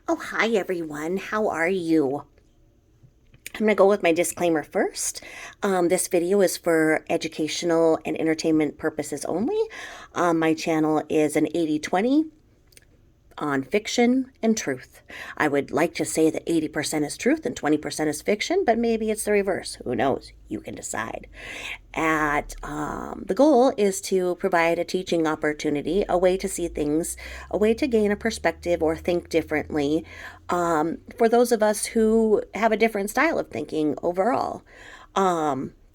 Oh, hi everyone. How are you? I'm going to go with my disclaimer first. This video is for educational and entertainment purposes only. My channel is an 80/20 on fiction and truth. I would like to say that 80% is truth and 20% is fiction, but maybe it's the reverse. Who knows? You can decide. The goal is to provide a teaching opportunity, a way to see things, a way to gain a perspective or think differently for those of us who have a different style of thinking overall.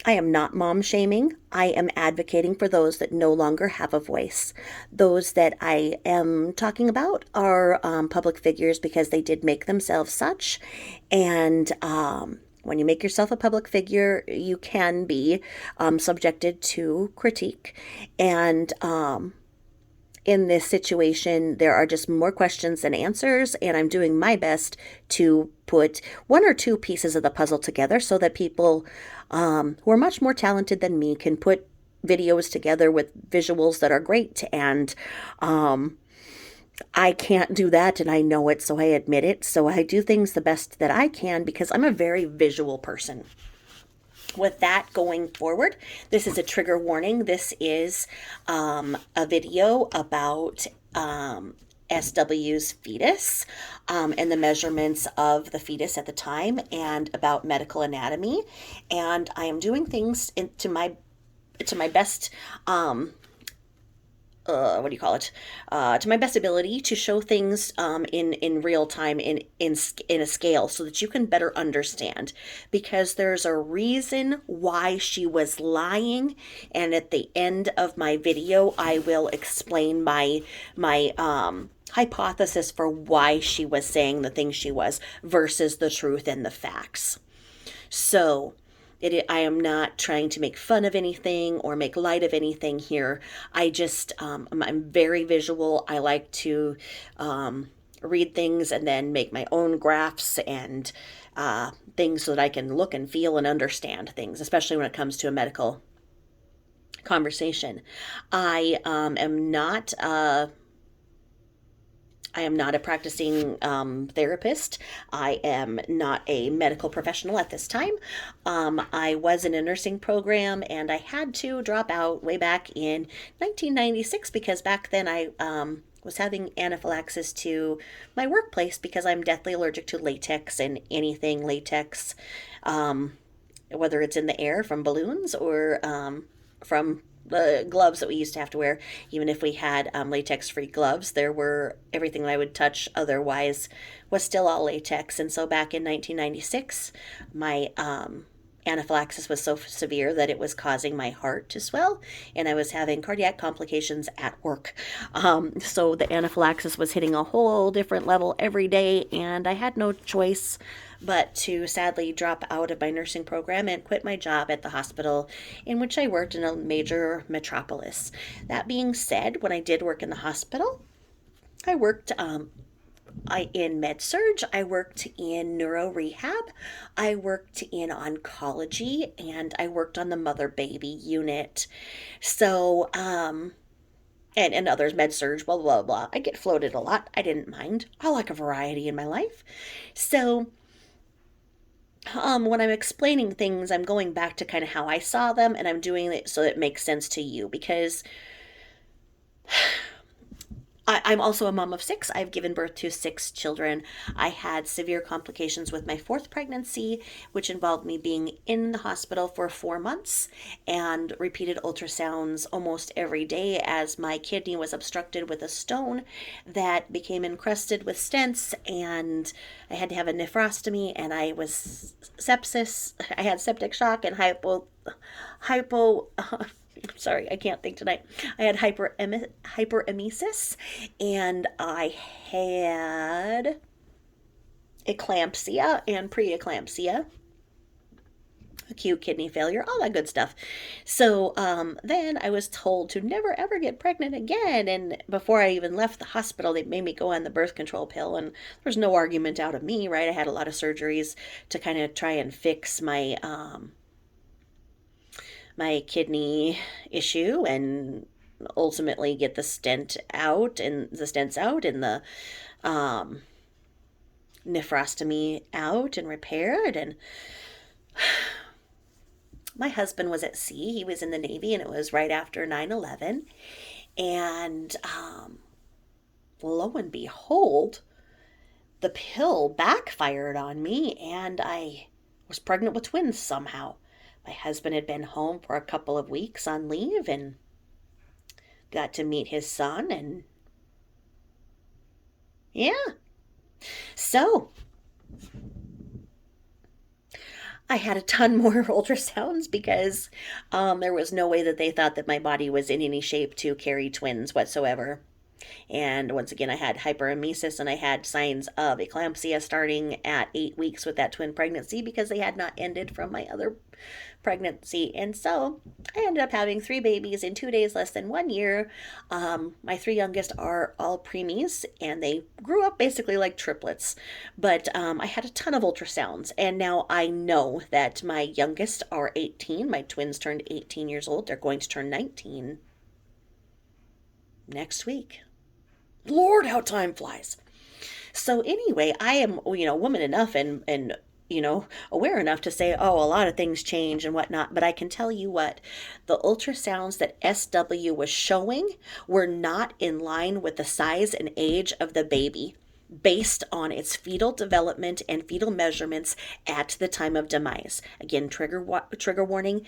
I am not mom shaming. I am advocating for those that no longer have a voice. Those that I am talking about are public figures because they did make themselves such. And when you make yourself a public figure, you can be subjected to critique. And in this situation, there are just more questions than answers, and I'm doing my best to put one or two pieces of the puzzle together so that people who are much more talented than me can put videos together with visuals that are great. And I can't do that, and I know it, so I admit it. So I do things the best that I can because I'm a very visual person. With that going forward, this is a trigger warning. This is a video about SW's fetus and the measurements of the fetus at the time and about medical anatomy. And I am doing things to my best what do you call it? To my best ability to show things in real time in a scale so that you can better understand. Because there's a reason why she was lying, and at the end of my video, I will explain my hypothesis for why she was saying the things she was versus the truth and the facts. So I am not trying to make fun of anything or make light of anything here. I'm very visual. I like to read things and then make my own graphs and things so that I can look and feel and understand things, especially when it comes to a medical conversation. I am not a practicing therapist. I am not a medical professional at this time. I was in a nursing program and I had to drop out way back in 1996 because back then I was having anaphylaxis to my workplace because I'm deathly allergic to latex and anything latex, whether it's in the air from balloons or from the gloves that we used to have to wear. Even if we had latex-free gloves, everything that I would touch otherwise was still all latex. And so back in 1996, my anaphylaxis was so severe that it was causing my heart to swell, and I was having cardiac complications at work. So the anaphylaxis was hitting a whole different level every day, and I had no choice but to sadly drop out of my nursing program and quit my job at the hospital in which I worked in a major metropolis. That being said, when I did work in the hospital, I worked in med surg, I worked in neuro rehab, I worked in oncology, and I worked on the mother baby unit. So, and others, med surg, blah, blah, blah. I get floated a lot. I didn't mind. I like a variety in my life. So, when I'm explaining things, I'm going back to kind of how I saw them, and I'm doing it so it makes sense to you because I'm also a mom of six. I've given birth to six children. I had severe complications with my fourth pregnancy, which involved me being in the hospital for 4 months and repeated ultrasounds almost every day as my kidney was obstructed with a stone that became encrusted with stents, and I had to have a nephrostomy, and I was sepsis. I had septic shock and hypo sorry, I can't think tonight. I had hyperemesis, and I had eclampsia and preeclampsia, acute kidney failure, all that good stuff. So then I was told to never ever get pregnant again. And before I even left the hospital, they made me go on the birth control pill. And there's no argument out of me, right? I had a lot of surgeries to kind of try and fix my kidney issue and ultimately get the stents out and the nephrostomy out and repaired. And my husband was at sea. He was in the Navy, and it was right after 9/11. And lo and behold, the pill backfired on me, and I was pregnant with twins somehow. My husband had been home for a couple of weeks on leave and got to meet his son, and yeah. So I had a ton more ultrasounds because there was no way that they thought that my body was in any shape to carry twins whatsoever. And once again, I had hyperemesis and I had signs of eclampsia starting at 8 weeks with that twin pregnancy because they had not ended from my other pregnancy. And so I ended up having 3 babies in 2 days, less than 1 year. My 3 youngest are all preemies and they grew up basically like triplets. But I had a ton of ultrasounds. And now I know that my youngest are 18. My twins turned 18 years old. They're going to turn 19 next week. Lord, how time flies. So anyway, I am, woman enough and aware enough to say, oh, a lot of things change and whatnot. But I can tell you what, the ultrasounds that SW was showing were not in line with the size and age of the baby based on its fetal development and fetal measurements at the time of demise. Again, trigger warning.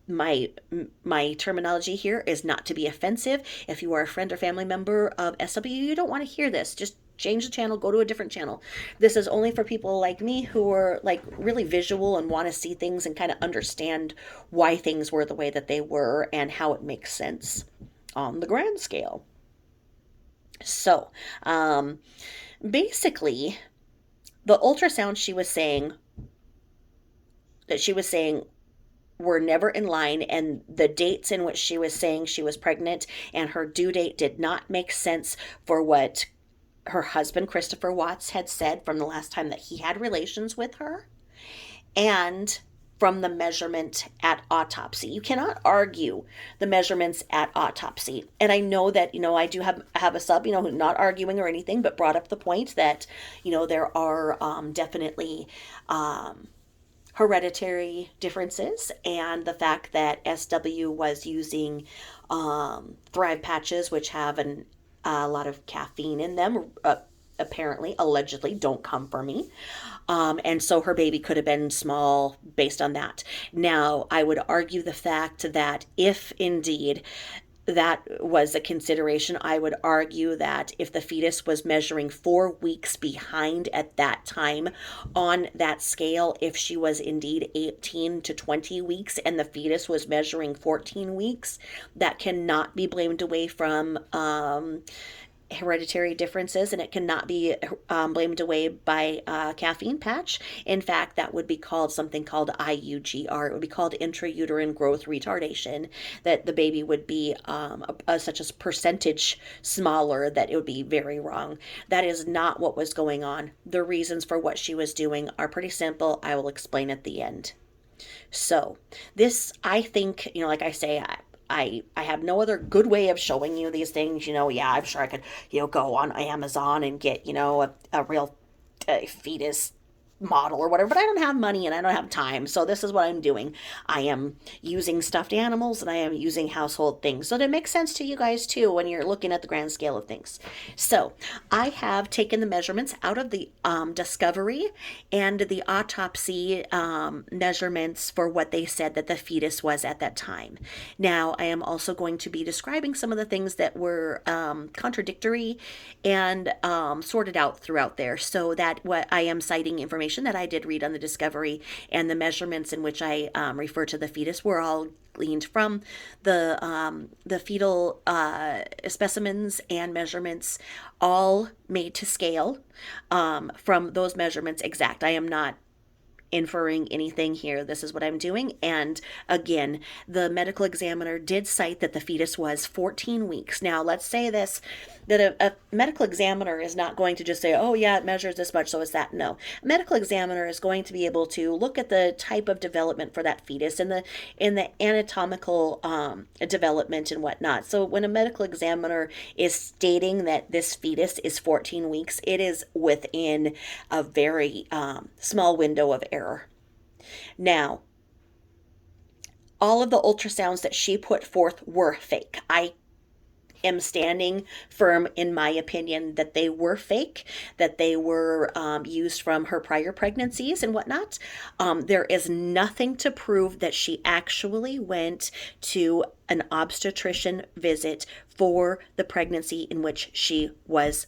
My terminology here is not to be offensive. If you are a friend or family member of SW, you don't want to hear this. Just change the channel, go to a different channel. This is only for people like me who are like really visual and want to see things and kind of understand why things were the way that they were and how it makes sense on the grand scale. So, basically, the ultrasound she was saying were never in line, and the dates in which she was saying she was pregnant and her due date did not make sense for what her husband Christopher Watts had said from the last time that he had relations with her and from the measurement at autopsy. You cannot argue the measurements at autopsy. And I know that, I do have a sub, not arguing or anything, but brought up the point that, there are definitely hereditary differences, and the fact that SW was using Thrive patches, which have a lot of caffeine in them, apparently, allegedly, don't come for me. And so her baby could have been small based on that. Now, I would argue the fact that if indeed that was a consideration, I would argue that if the fetus was measuring 4 weeks behind at that time on that scale, if she was indeed 18 to 20 weeks and the fetus was measuring 14 weeks, that cannot be blamed away from hereditary differences, and it cannot be blamed away by caffeine patch. In fact, that would be called something called IUGR. It would be called intrauterine growth retardation, that the baby would be such a percentage smaller that it would be very wrong. That is not what was going on. The reasons for what she was doing are pretty simple. I will explain at the end. So this, I think, like I say, I have no other good way of showing you these things. Yeah, I'm sure I could, go on Amazon and get, a real fetus model or whatever, but I don't have money and I don't have time. So this is what I'm doing. I am using stuffed animals and I am using household things. So that makes sense to you guys too when you're looking at the grand scale of things. So I have taken the measurements out of the discovery and the autopsy measurements for what they said that the fetus was at that time. Now I am also going to be describing some of the things that were contradictory and sorted out throughout there, so that what I am citing information that I did read on the discovery and the measurements in which I refer to the fetus were all gleaned from the fetal specimens and measurements, all made to scale from those measurements exact. I am not inferring anything here. This is what I'm doing. And again, the medical examiner did cite that the fetus was 14 weeks. Now, let's say this, that a medical examiner is not going to just say, oh yeah, it measures this much, so it's that. No. A medical examiner is going to be able to look at the type of development for that fetus and the anatomical development and whatnot. So when a medical examiner is stating that this fetus is 14 weeks, it is within a very small window of error. Now, all of the ultrasounds that she put forth were fake. I am standing firm in my opinion that they were fake, that they were used from her prior pregnancies and whatnot. There is nothing to prove that she actually went to an obstetrician visit for the pregnancy in which she was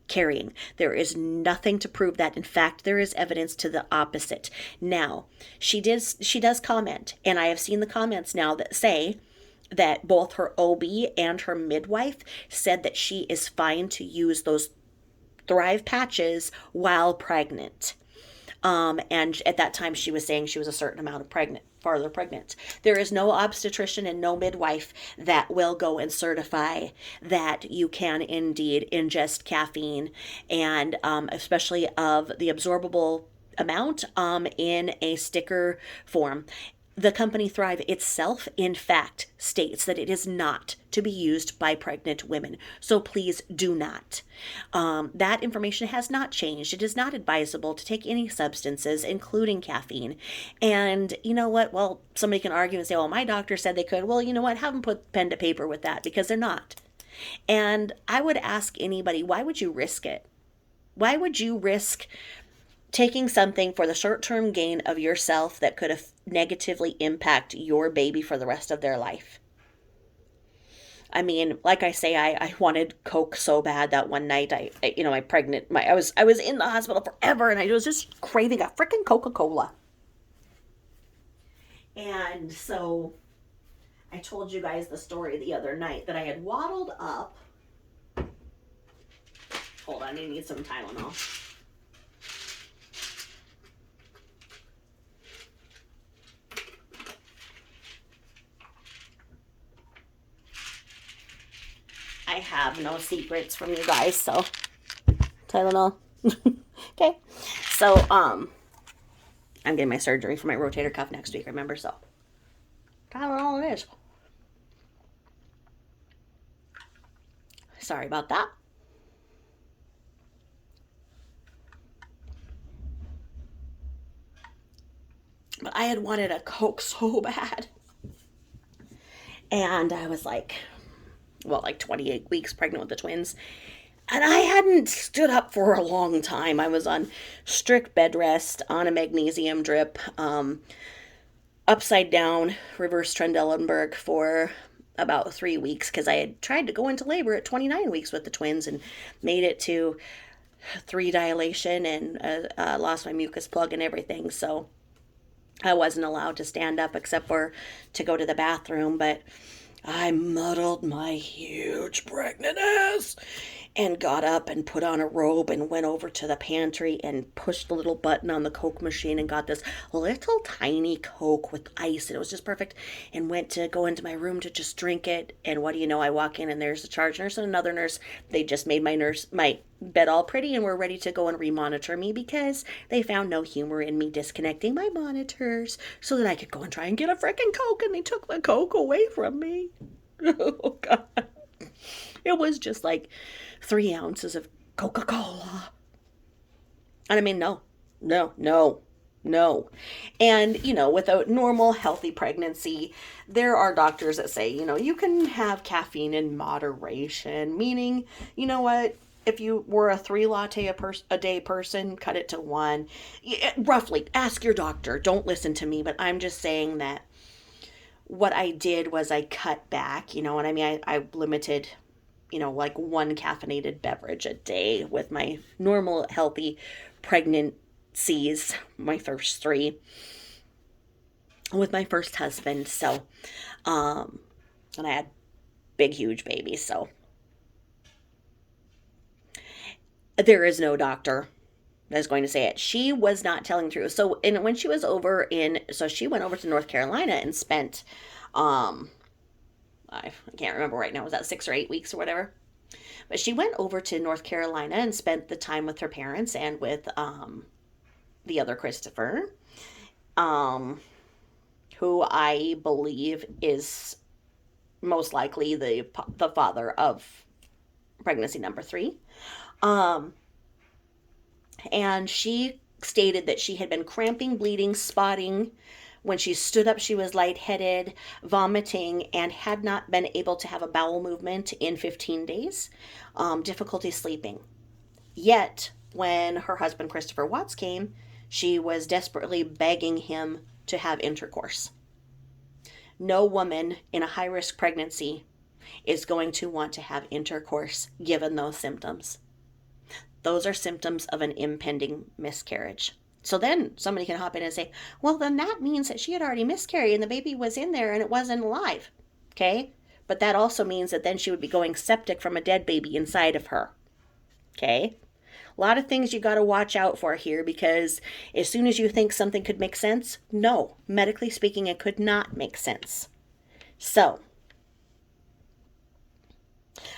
carrying. There is nothing to prove that. In fact, there is evidence to the opposite. Now, she does comment, and I have seen the comments now that say that both her OB and her midwife said that she is fine to use those Thrive patches while pregnant. And at that time, she was saying she was a certain amount of farther pregnant. There is no obstetrician and no midwife that will go and certify that you can indeed ingest caffeine, and especially of the absorbable amount in a sticker form. The company Thrive itself, in fact, states that it is not to be used by pregnant women. So please do not. That information has not changed. It is not advisable to take any substances, including caffeine. And you know what? Well, somebody can argue and say, well, my doctor said they could. Well, you know what? Have them put pen to paper with that, because they're not. And I would ask anybody, why would you risk it? Why would you risk taking something for the short-term gain of yourself that could negatively impact your baby for the rest of their life? I mean, like I say, I wanted Coke so bad that one night I was in the hospital forever, and I was just craving a freaking Coca-Cola. And so I told you guys the story the other night that I had waddled up. Hold on, I need some Tylenol. I have no secrets from you guys, so Tylenol. Okay. So, I'm getting my surgery for my rotator cuff next week, remember? So, Tylenol it is. Sorry about that. But I had wanted a Coke so bad. And I was like 28 weeks pregnant with the twins. And I hadn't stood up for a long time. I was on strict bed rest, on a magnesium drip, upside down, reverse Trendelenburg for about 3 weeks, because I had tried to go into labor at 29 weeks with the twins and made it to 3 dilation and lost my mucus plug and everything. So I wasn't allowed to stand up except for to go to the bathroom, but I muddled my huge pregnant ass and got up and put on a robe and went over to the pantry and pushed the little button on the Coke machine and got this little tiny Coke with ice, and it was just perfect, and went to go into my room to just drink it. And what do you know, I walk in and there's a charge nurse and another nurse. They just made my bed all pretty and were ready to go and remonitor me, because they found no humor in me disconnecting my monitors so that I could go and try and get a freaking Coke, and they took the Coke away from me. Oh God. It was just like 3 ounces of Coca-Cola. And I mean, no. And, with a normal, healthy pregnancy, there are doctors that say, you can have caffeine in moderation, meaning, you know what? If you were a 3 latte a day person, cut it to 1. Roughly, ask your doctor. Don't listen to me, but I'm just saying that what I did was I cut back, and I mean, I limited, like 1 caffeinated beverage a day with my normal, healthy pregnancies, my first 3, with my first husband. So, and I had big, huge babies. So there is no doctor I was going to say it. She was not telling the truth. So, and when she was so she went over to North Carolina and spent, um, I can't remember right now, was that 6 or 8 weeks or whatever? But she went over to North Carolina and spent the time with her parents and with, the other Christopher, um, who I believe is most likely the father of pregnancy number 3. Um, and she stated that she had been cramping, bleeding, spotting. When she stood up, she was lightheaded, vomiting, and had not been able to have a bowel movement in 15 days, difficulty sleeping. Yet, when her husband Christopher Watts came, she was desperately begging him to have intercourse. No woman in a high risk pregnancy is going to want to have intercourse given those symptoms. Those are symptoms of an impending miscarriage. So then somebody can hop in and say, well, then that means that she had already miscarried and the baby was in there and it wasn't alive. Okay? But that also means that then she would be going septic from a dead baby inside of her. Okay? A lot of things you got to watch out for here, because as soon as you think something could make sense, no, medically speaking, it could not make sense. So,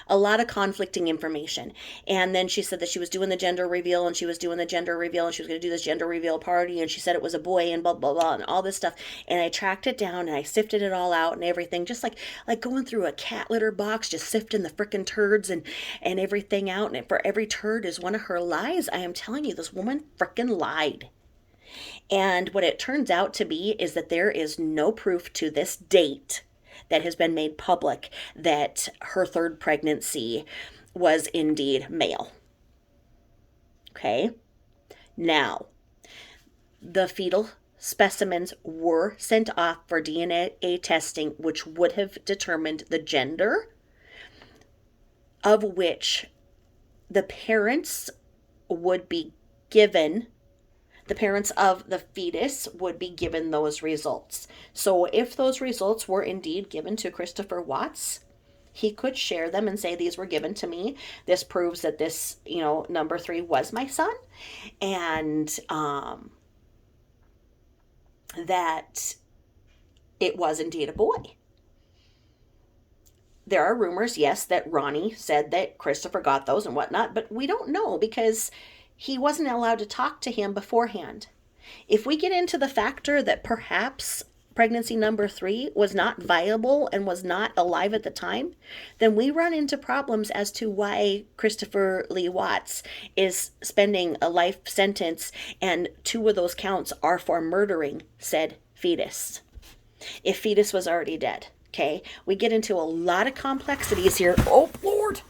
a lot of conflicting information. And then she said that she was doing the gender reveal, and she was doing the gender reveal, and she was going to do this gender reveal party, and she said it was a boy, and blah, blah, blah, and all this stuff. And I tracked it down, and I sifted it all out and everything, just like going through a cat litter box, just sifting the frickin' turds and everything out. And for every turd is one of her lies. I am telling you, this woman frickin' lied. And what it turns out to be is that there is no proof to this date that has been made public that her third pregnancy was indeed male. Okay? Now, the fetal specimens were sent off for DNA testing, which would have determined the gender, of which the parents would be given. The parents of the fetus would be given those results. So if those results were indeed given to Christopher Watts, he could share them and say, these were given to me. This proves that this, number 3 was my son. And that it was indeed a boy. There are rumors, yes, that Ronnie said that Christopher got those and whatnot, but we don't know because he wasn't allowed to talk to him beforehand. If we get into the factor that perhaps pregnancy number 3 was not viable and was not alive at the time, then we run into problems as to why Christopher Lee Watts is spending a life sentence, and 2 of those counts are for murdering said fetus. If fetus was already dead. Okay, we get into a lot of complexities here. Oh, Lord,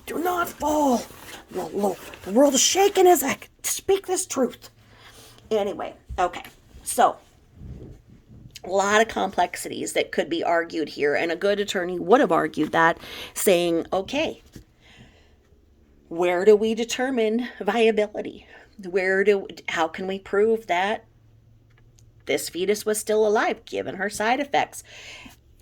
do not fall. The world is shaking as I speak this truth. Anyway, okay, so a lot of complexities that could be argued here, and a good attorney would have argued that, saying, okay, where do we determine viability? How can we prove that this fetus was still alive, given her side effects?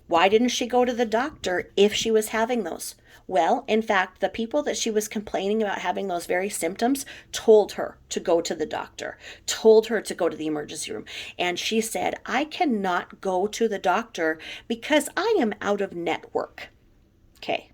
Why didn't she go to the doctor if she was having those? Well, in fact, the people that she was complaining about having those very symptoms told her to go to the doctor, told her to go to the emergency room. And she said, I cannot go to the doctor because I am out of network. Okay.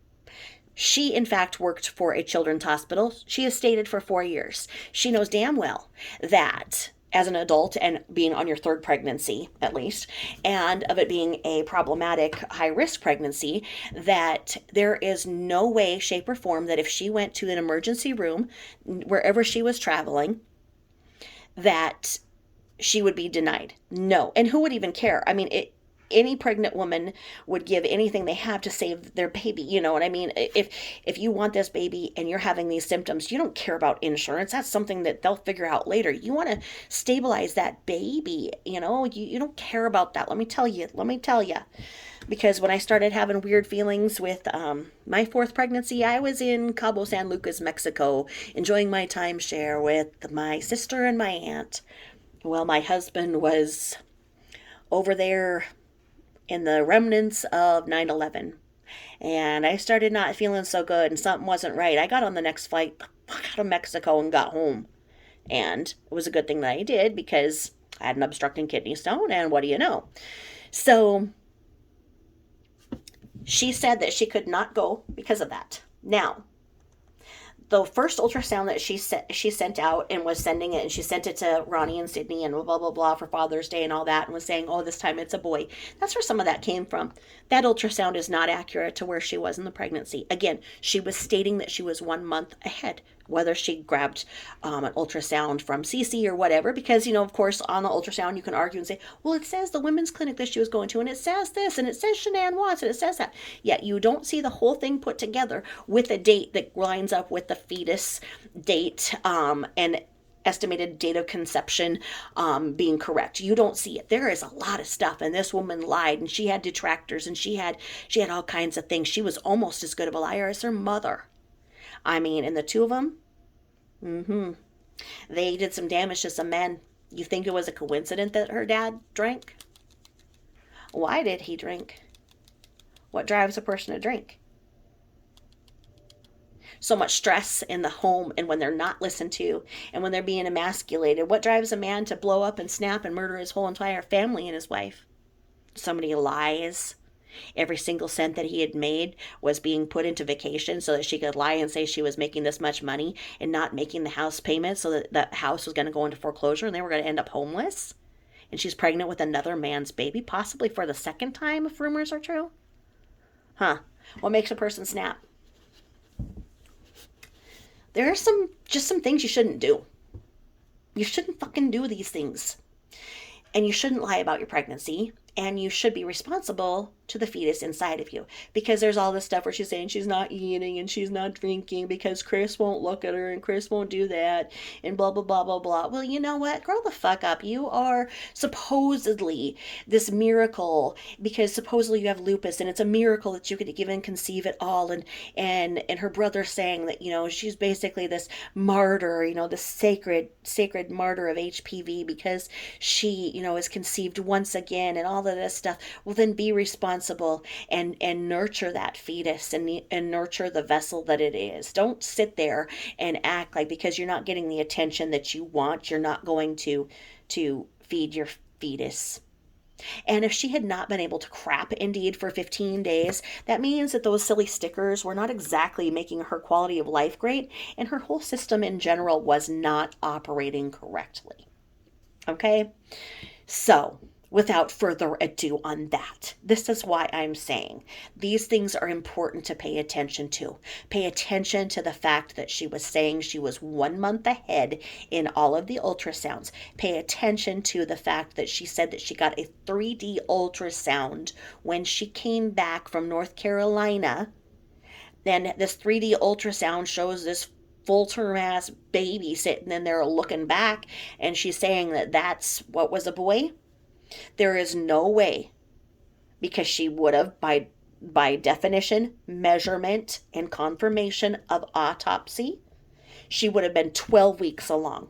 She, in fact, worked for a children's hospital. She has stayed for 4 years. She knows damn well that as an adult, and being on your 3rd pregnancy, at least, and of it being a problematic high-risk pregnancy, that there is no way, shape, or form that if she went to an emergency room, wherever she was traveling, that she would be denied. No. And who would even care? I mean, any pregnant woman would give anything they have to save their baby. You know what I mean? If you want this baby and you're having these symptoms, you don't care about insurance. That's something that they'll figure out later. You want to stabilize that baby. You don't care about that. Let me tell you. Because when I started having weird feelings with my 4th pregnancy, I was in Cabo San Lucas, Mexico, enjoying my timeshare with my sister and my aunt. Well, my husband was over there in the remnants of 9/11. And I started not feeling so good and something wasn't right. I got on the next flight out of Mexico and got home. And it was a good thing that I did because I had an obstructing kidney stone, and what do you know? So she said that she could not go because of that. Now, the first ultrasound that she sent out and was sending it, and she sent it to Ronnie and Sydney and blah blah blah for Father's Day and all that, and was saying, oh, this time it's a boy. That's where some of that came from. That ultrasound is not accurate to where she was in the pregnancy. Again, she was stating that she was 1 month ahead, whether she grabbed an ultrasound from Cece or whatever, because, of course, on the ultrasound you can argue and say, well, it says the women's clinic that she was going to, and it says this, and it says Shanann Watts, and it says that. Yet you don't see the whole thing put together with a date that lines up with the fetus date, and estimated date of conception being correct. You don't see it. There is a lot of stuff, and this woman lied, and she had detractors, and she had all kinds of things. She was almost as good of a liar as her mother. I mean, and the two of them, they did some damage to some men. You think it was a coincidence that her dad drank? Why did he drink? What drives a person to drink? So much stress in the home, and when they're not listened to, and when they're being emasculated. What drives a man to blow up and snap and murder his whole entire family and his wife? So many lies. Every single cent that he had made was being put into vacation so that she could lie and say she was making this much money and not making the house payment, so that the house was going to go into foreclosure and they were going to end up homeless. And she's pregnant with another man's baby, possibly for the second time, if rumors are true. Huh. What makes a person snap? There are some things you shouldn't do. You shouldn't fucking do these things. And you shouldn't lie about your pregnancy. And you should be responsible to the fetus inside of you. Because there's all this stuff where she's saying she's not eating and she's not drinking because Chris won't look at her and Chris won't do that and blah, blah, blah, blah, blah. Well, you know what? Grow the fuck up. You are supposedly this miracle because supposedly you have lupus and it's a miracle that you could even conceive at all. And her brother saying that, she's basically this martyr, this sacred martyr of HPV because she, is conceived once again and all of this stuff. Well, then be responsible and nurture that fetus and nurture the vessel that it is. Don't sit there and act like because you're not getting the attention that you want, you're not going to feed your fetus. And if she had not been able to crap indeed for 15 days, that means that those silly stickers were not exactly making her quality of life great, and her whole system in general was not operating correctly. Okay? So, without further ado on that, this is why I'm saying these things are important to pay attention to. Pay attention to the fact that she was saying she was 1 month ahead in all of the ultrasounds. Pay attention to the fact that she said that she got a 3D ultrasound when she came back from North Carolina. Then this 3D ultrasound shows this full-term ass baby sitting in there looking back, and she's saying that that's what was a boy. There is no way, because she would have, by definition, measurement, and confirmation of autopsy, she would have been 12 weeks along.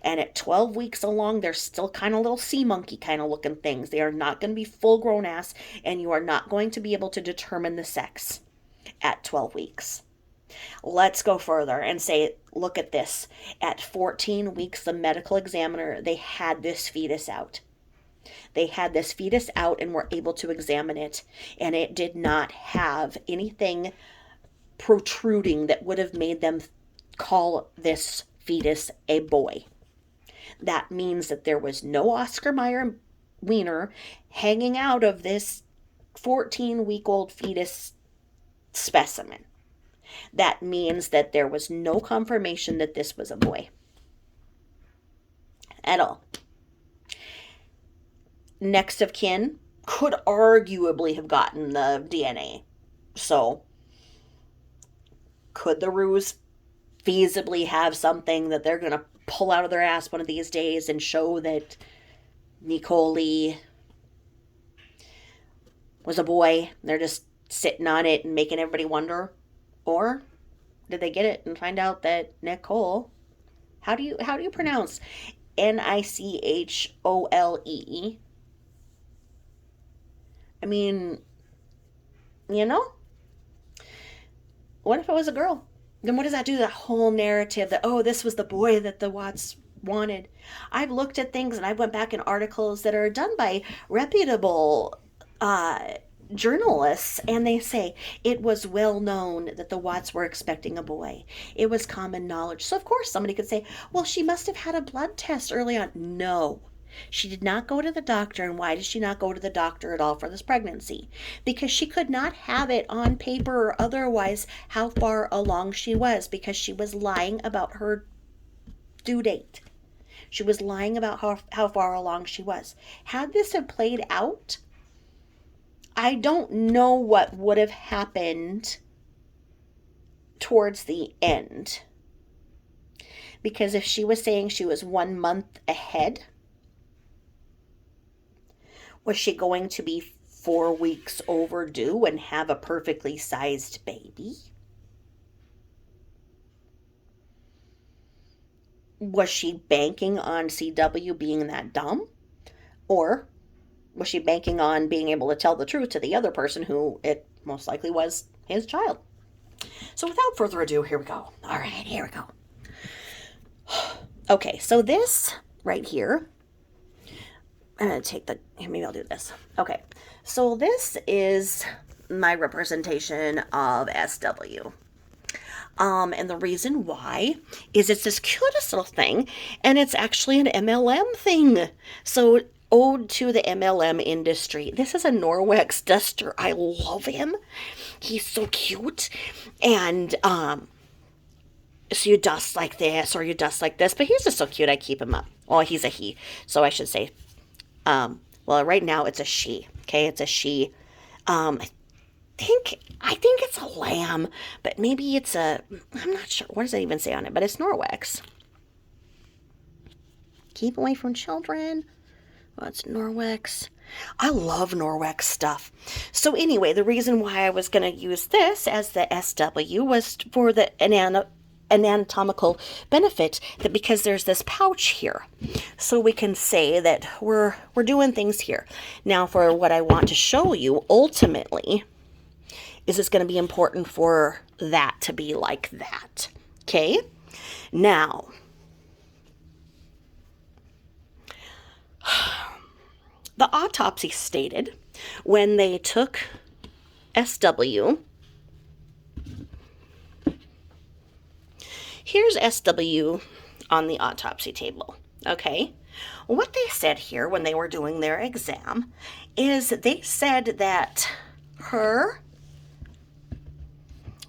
And at 12 weeks along, they're still kind of little sea monkey kind of looking things. They are not going to be full-grown ass, and you are not going to be able to determine the sex at 12 weeks. Let's go further and say, look at this. At 14 weeks, the medical examiner, they had this fetus out. They had this fetus out and were able to examine it, and it did not have anything protruding that would have made them call this fetus a boy. That means that there was no Oscar Mayer wiener hanging out of this 14-week-old fetus specimen. That means that there was no confirmation that this was a boy at all. Next of kin could arguably have gotten the DNA. So, could the ruse feasibly have something that they're going to pull out of their ass one of these days and show that Nicole was a boy? They're just sitting on it and making everybody wonder. Or did they get it and find out that Nicole, how do you pronounce Nichole? I mean, what if it was a girl? Then what does that do to that whole narrative that, oh, this was the boy that the Watts wanted. I've looked at things and I went back in articles that are done by reputable journalists, and they say it was well known that the Watts were expecting a boy. It was common knowledge. So, of course, somebody could say, well, she must have had a blood test early on. No. She did not go to the doctor. And why did she not go to the doctor at all for this pregnancy? Because she could not have it on paper or otherwise how far along she was, because she was lying about her due date. She was lying about how far along she was. Had this have played out, I don't know what would have happened towards the end. Because if she was saying she was 1 month ahead, was she going to be 4 weeks overdue and have a perfectly sized baby? Was she banking on CW being that dumb? Or was she banking on being able to tell the truth to the other person who it most likely was his child? So without further ado, here we go. All right, here we go. Okay, so this right here, I'm going to take the, maybe I'll do this. Okay, so this is my representation of SW. And the reason why is it's this cutest little thing, and it's actually an MLM thing. So ode to the MLM industry. This is a Norwex duster. I love him. He's so cute. And so you dust like this or you dust like this, but he's just so cute. I keep him up. Oh, he's a he. So I should say, well, right now it's a she. Okay, it's a she. I think it's a lamb, but maybe it's a, I'm not sure. What does it even say on it? But it's Norwex. Keep away from children. Well, it's Norwex. I love Norwex stuff. So anyway, the reason why I was going to use this as the SW was for the anatomical benefit, that because there's this pouch here, so we can say that we're doing things here. Now, for what I want to show you ultimately is it's going to be important for that to be like that. Okay? Now, the autopsy stated when they took SW, here's SW on the autopsy table, okay? What they said here when they were doing their exam is they said that her,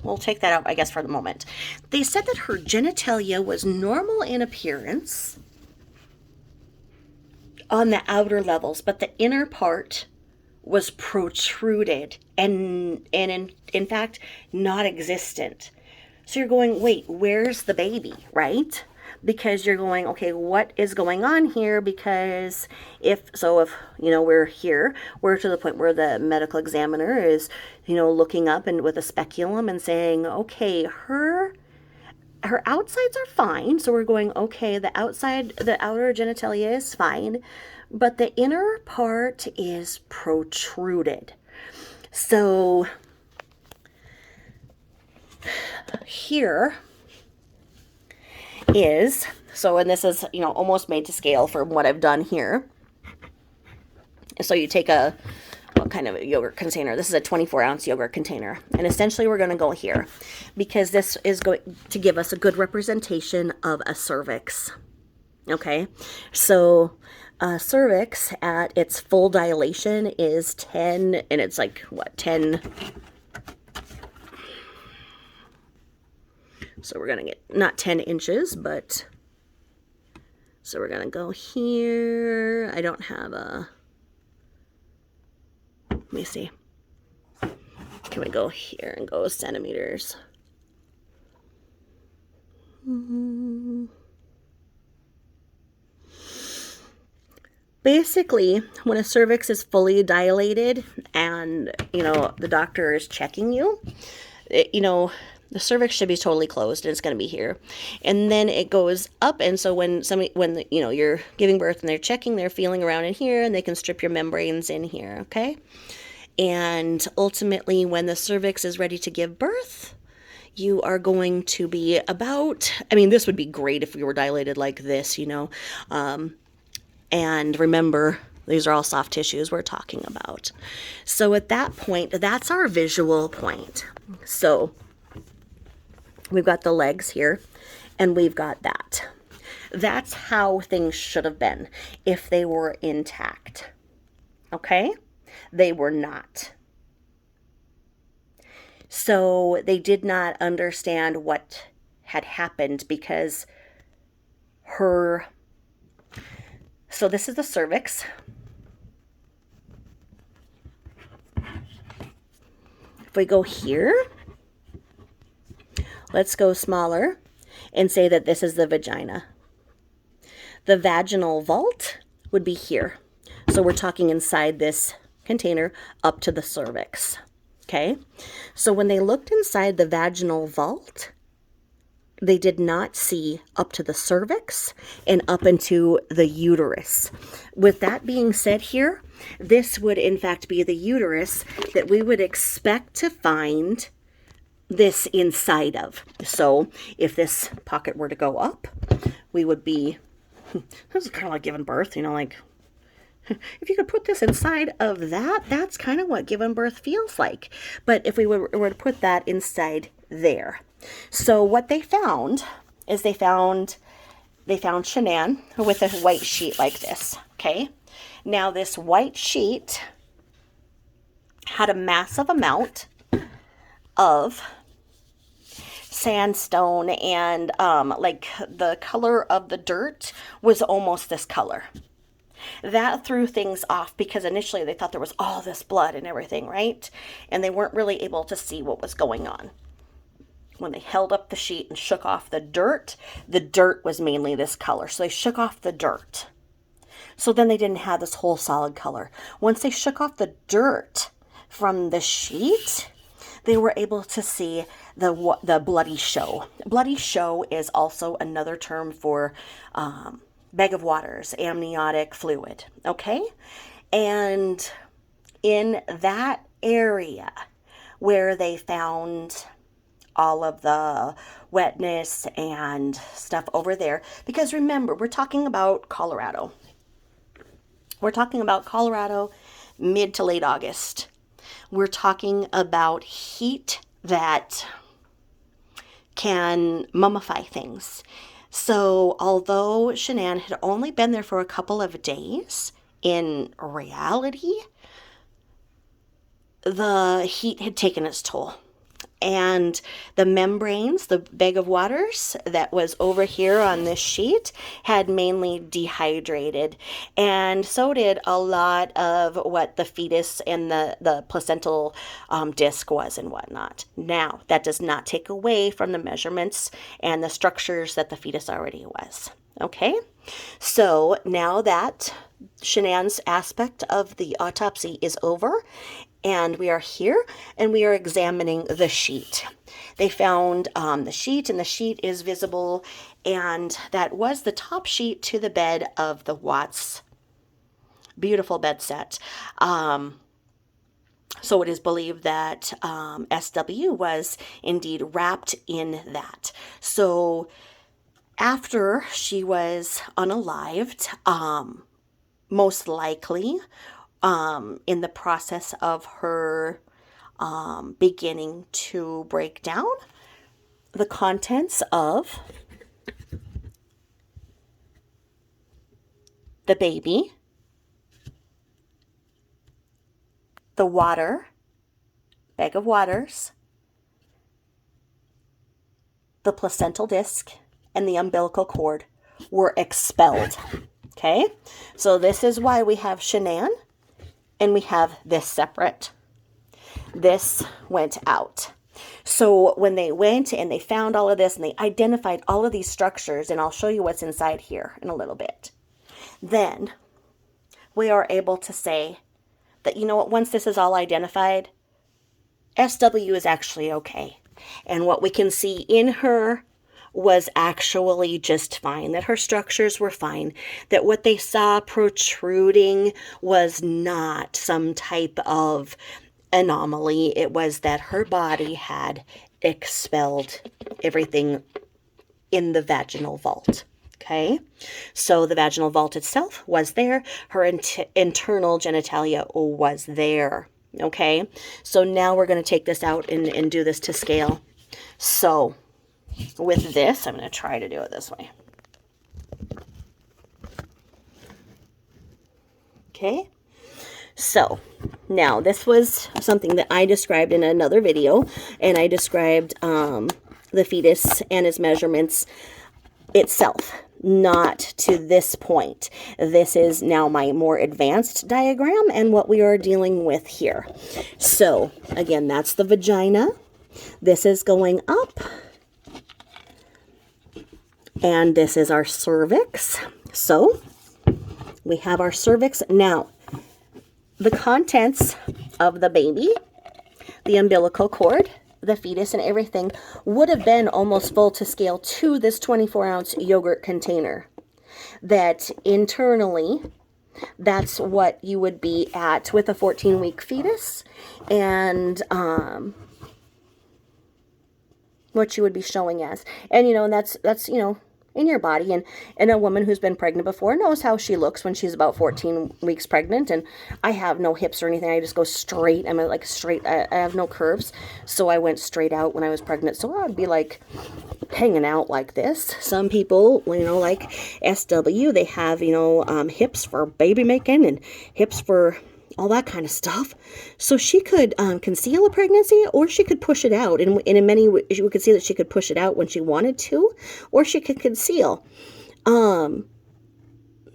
we'll take that out, I guess, for the moment. They said that her genitalia was normal in appearance on the outer levels, but the inner part was protruded and in fact, not existent. So you're going, wait, where's the baby, right? Because you're going, okay, what is going on here? Because if, you know, we're here, we're to the point where the medical examiner is, you know, looking up and with a speculum and saying, okay, her outsides are fine. So we're going, okay, the outer genitalia is fine, but the inner part is protruded. So here is, and this is, you know, almost made to scale from what I've done here. So you take what kind of a yogurt container? This is a 24-ounce yogurt container. And essentially we're going to go here because this is going to give us a good representation of a cervix. Okay, so cervix at its full dilation is 10, and it's like, what, 10... So we're going to get, not 10 inches, but, so we're going to go here. I don't have a, let me see. Can we go here and go centimeters? Basically, when a cervix is fully dilated and, you know, the doctor is checking you, you know, the cervix should be totally closed and it's going to be here. And then it goes up. And so when you know, you're giving birth and they're checking, they're feeling around in here and they can strip your membranes in here. Okay. And ultimately when the cervix is ready to give birth, you are going to be about, I mean, this would be great if we were dilated like this, and remember, these are all soft tissues we're talking about. So at that point, that's our visual point. So we've got the legs here, and we've got that. That's how things should have been if they were intact. Okay? They were not. So they did not understand what had happened because so this is the cervix. If we go here, let's go smaller and say that this is the vagina. The vaginal vault would be here. So we're talking inside this container up to the cervix. Okay? So when they looked inside the vaginal vault, they did not see up to the cervix and up into the uterus. With that being said here, this would in fact be the uterus that we would expect to find this inside of. So if this pocket were to go up, we would be, this is kind of like giving birth, like, if you could put this inside of that, that's kind of what giving birth feels like. But if we were to put that inside there. So what they found is they found Shanann with a white sheet like this, okay? Now this white sheet had a massive amount of sandstone, and like the color of the dirt was almost this color. That threw things off because initially they thought there was all this blood and everything, right? And they weren't really able to see what was going on. When they held up the sheet and shook off the dirt was mainly this color. So they shook off the dirt. So then they didn't have this whole solid color. Once they shook off the dirt from the sheet, they were able to see the bloody show. Bloody show is also another term for bag of waters, amniotic fluid, okay? And in that area where they found all of the wetness and stuff over there, because remember, we're talking about Colorado. We're talking about Colorado mid to late August. We're talking about heat that can mummify things. So although Shanann had only been there for a couple of days, in reality, the heat had taken its toll. And the membranes, the bag of waters that was over here on this sheet, had mainly dehydrated. And so did a lot of what the fetus and the placental disc was and whatnot. Now, that does not take away from the measurements and the structures that the fetus already was. Okay? So now that Shanann's aspect of the autopsy is over, and we are here and we are examining the sheet. They found the sheet, and the sheet is visible, and that was the top sheet to the bed of the Watts. Beautiful bed set. So it is believed that SW was indeed wrapped in that. So after she was unalived, most likely in the process of her beginning to break down, the contents of the baby, the water, bag of waters, the placental disc, and the umbilical cord were expelled. Okay, so this is why we have Shanann and we have this separate. This went out. So when they went and they found all of this and they identified all of these structures, and I'll show you what's inside here in a little bit, then we are able to say that, you know what, once this is all identified, SW is actually okay. And what we can see in her was actually just fine, that her structures were fine, that what they saw protruding was not some type of anomaly. It was that her body had expelled everything in the vaginal vault. Okay, so the vaginal vault itself was there. Her internal genitalia was there. Okay, so now we're going to take this out and do this to scale. So with this, I'm going to try to do it this way. Okay, so now this was something that I described in another video, and I described the fetus and its measurements itself, not to this point. This is now my more advanced diagram and what we are dealing with here. So again, that's the vagina. This is going up, and this is our cervix. So we have our cervix. Now, the contents of the baby, the umbilical cord, the fetus, and everything would have been almost full to scale to this 24-ounce yogurt container. That internally, that's what you would be at with a 14-week fetus, and what you would be showing as. And, you know, and that's, you know, in your body, and a woman who's been pregnant before knows how she looks when she's about 14 weeks pregnant. And I have no hips or anything. I just go straight. I'm like straight. I have no curves. So I went straight out when I was pregnant. So I'd be like hanging out like this. Some people, you know, like SW, they have, you know, hips for baby making and hips for all that kind of stuff. So she could conceal a pregnancy, or she could push it out. And in many ways, you could see that she could push it out when she wanted to, or she could conceal.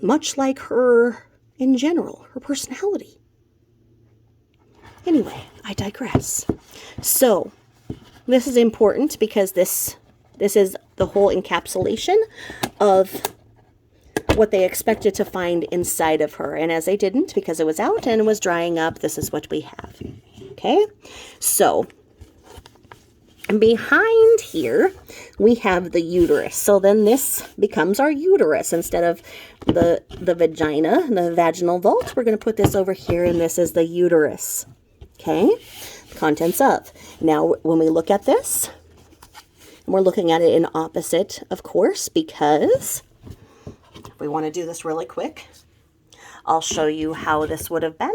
Much like her in general, her personality. Anyway, I digress. So this is important because this is the whole encapsulation of what they expected to find inside of her. And as they didn't, because it was out and it was drying up, this is what we have. Okay, so behind here we have the uterus. So then this becomes our uterus instead of the vagina, the vaginal vault. We're going to put this over here, and this is the uterus. Okay, contents of. Now when we look at this, we're looking at it in opposite, of course, because if we want to do this really quick, I'll show you how this would have been.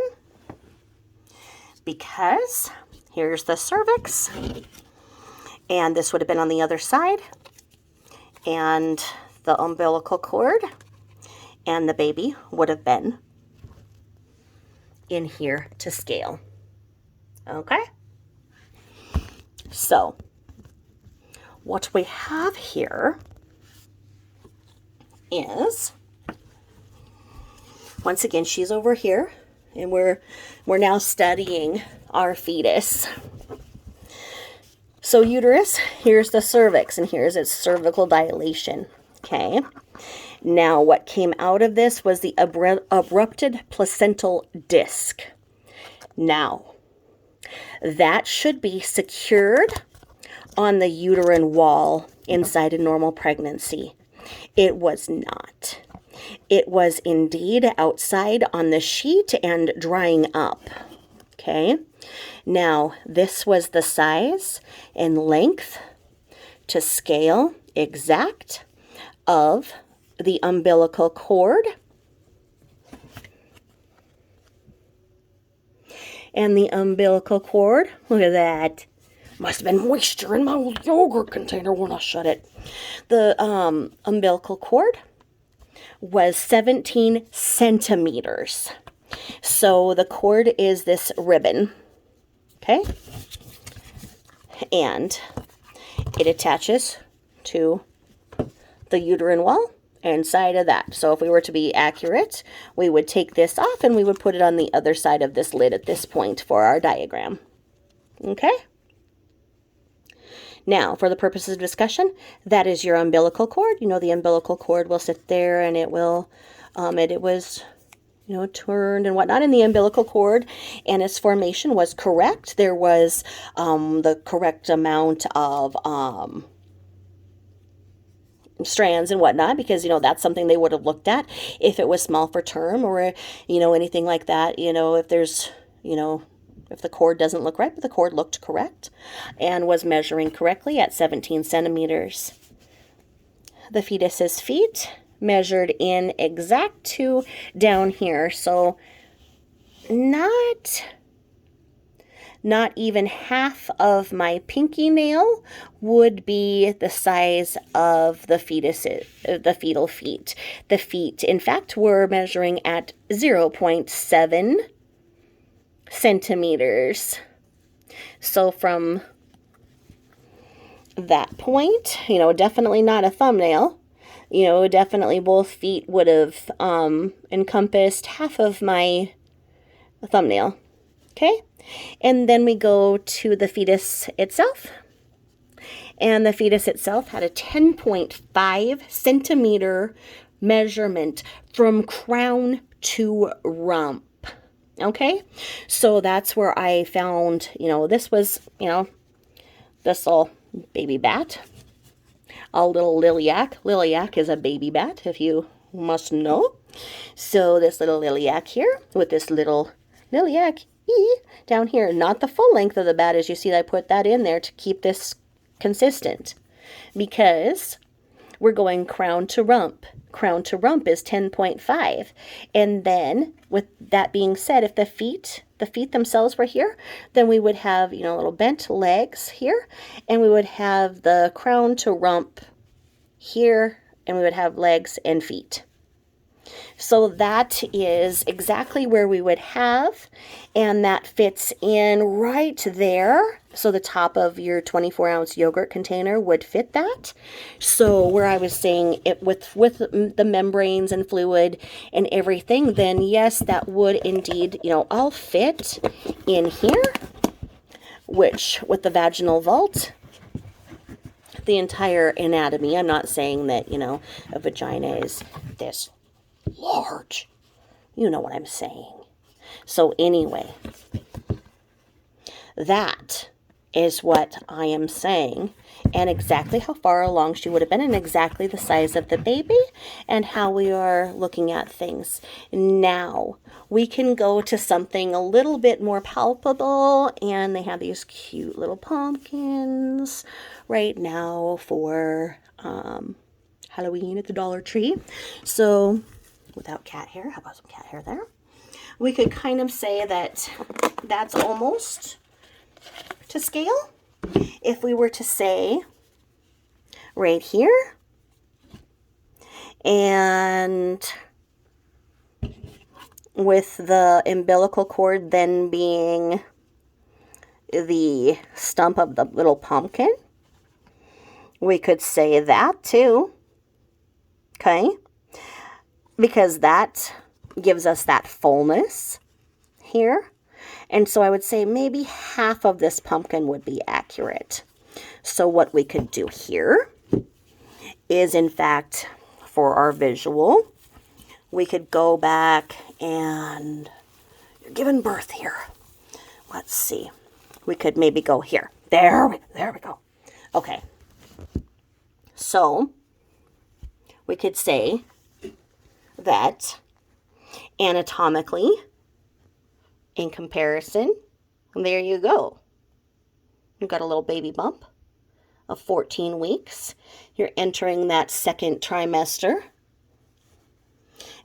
Because here's the cervix, and this would have been on the other side, and the umbilical cord and the baby would have been in here to scale. Okay? So what we have here is, once again, she's over here, and we're now studying our fetus. So uterus, here's the cervix, and here's its cervical dilation. Okay. Now what came out of this was the abrupted placental disc. Now that should be secured on the uterine wall inside a normal pregnancy. It was not. It was indeed outside on the sheet and drying up. Okay. Now, this was the size and length to scale exact of the umbilical cord and the umbilical cord. Look at that. Must have been moisture in my old yogurt container when I shut it. The umbilical cord was 17 centimeters. So the cord is this ribbon. Okay? And it attaches to the uterine wall inside of that. So if we were to be accurate, we would take this off and we would put it on the other side of this lid at this point for our diagram. Okay? Now, for the purposes of discussion, that is your umbilical cord. You know, the umbilical cord will sit there, and it will, it was, you know, turned and whatnot. And the umbilical cord and its formation was correct. There was the correct amount of strands and whatnot, because, you know, that's something they would have looked at if it was small for term or, you know, anything like that. You know, if there's, you know, if the cord doesn't look right, but the cord looked correct and was measuring correctly at 17 centimeters. The fetus's feet measured in exact to down here, so not even half of my pinky nail would be the size of the fetal feet. The feet, in fact, were measuring at 0.7 centimeters. So from that point, definitely not a thumbnail. Definitely both feet would have encompassed half of my thumbnail. Okay? And then we go to the fetus itself. And the fetus itself had a 10.5 centimeter measurement from crown to rump. Okay? So that's where I found, this was, this little baby bat. A little lilac. Lilac is a baby bat, if you must know. So this little lilac here with this little lilac down here, not the full length of the bat, as you see, I put that in there to keep this consistent, because we're going crown to rump. Crown to rump is 10.5. And then, with that being said, if the feet themselves were here, then we would have, little bent legs here, and we would have the crown to rump here, and we would have legs and feet. So that is exactly where we would have, and that fits in right there. So the top of your 24-ounce yogurt container would fit that. So where I was saying it with the membranes and fluid and everything, then yes, that would indeed, all fit in here, which with the vaginal vault, the entire anatomy, I'm not saying that, a vagina is this large. You know what I'm saying. So anyway, that is what I am saying, and exactly how far along she would have been, and exactly the size of the baby, and how we are looking at things. Now, we can go to something a little bit more palpable, and they have these cute little pumpkins right now for Halloween at the Dollar Tree. So, without cat hair, how about some cat hair there? We could kind of say that that's almost to scale. If we were to say right here, and with the umbilical cord then being the stump of the little pumpkin, we could say that too. Okay? Because that gives us that fullness here. And so I would say maybe half of this pumpkin would be accurate. So what we could do here is, in fact, for our visual, we could go back and you're giving birth here. Let's see. We could maybe go here. There we go. Okay. So we could say that anatomically, in comparison, there you go. You've got a little baby bump of 14 weeks. You're entering that second trimester.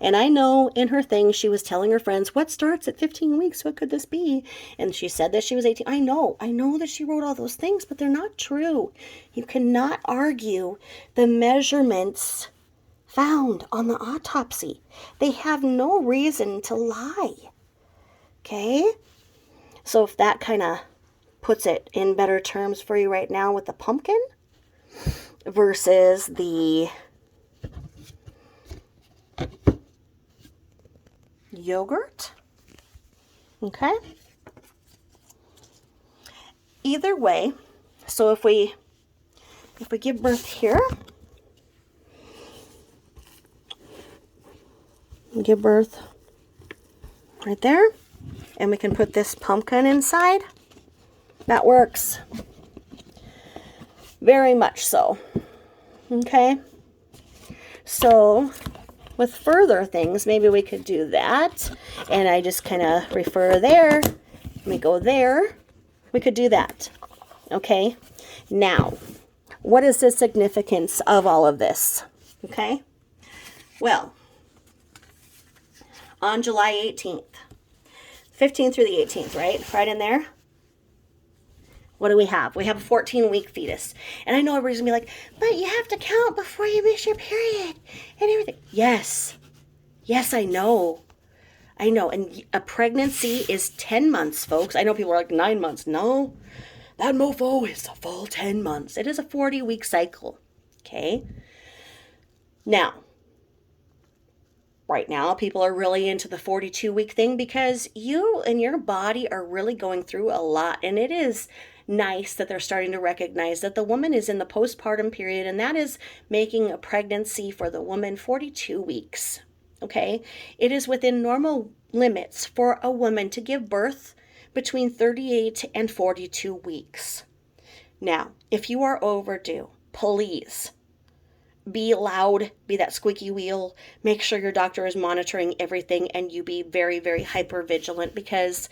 And I know in her thing, she was telling her friends, what starts at 15 weeks? What could this be? And she said that she was 18. I know that she wrote all those things, but they're not true. You cannot argue the measurements found on the autopsy. They have no reason to lie. Okay? So if that kind of puts it in better terms for you right now with the pumpkin versus the yogurt. Okay? Either way, so if we give birth here, give birth right there, and we can put this pumpkin inside. That works. Very much so. Okay? So, with further things, maybe we could do that. And I just kind of refer there Let me go there. We could do that. Okay. Now, what is the significance of all of this? Okay. Well, on July 18th, 15th through the 18th, right in there. What do we have? We have a 14-week fetus. And I know everybody's going to be like, but you have to count before you miss your period and everything. Yes. Yes, I know. I know. And a pregnancy is 10 months, folks. I know people are like 9 months. No, that mofo is a full 10 months. It is a 40-week cycle. Okay. Now, right now, people are really into the 42-week thing because you and your body are really going through a lot. And it is nice that they're starting to recognize that the woman is in the postpartum period, and that is making a pregnancy for the woman 42 weeks. Okay? It is within normal limits for a woman to give birth between 38 and 42 weeks. Now, if you are overdue, please be loud, be that squeaky wheel, make sure your doctor is monitoring everything, and you be very, very hyper vigilant, because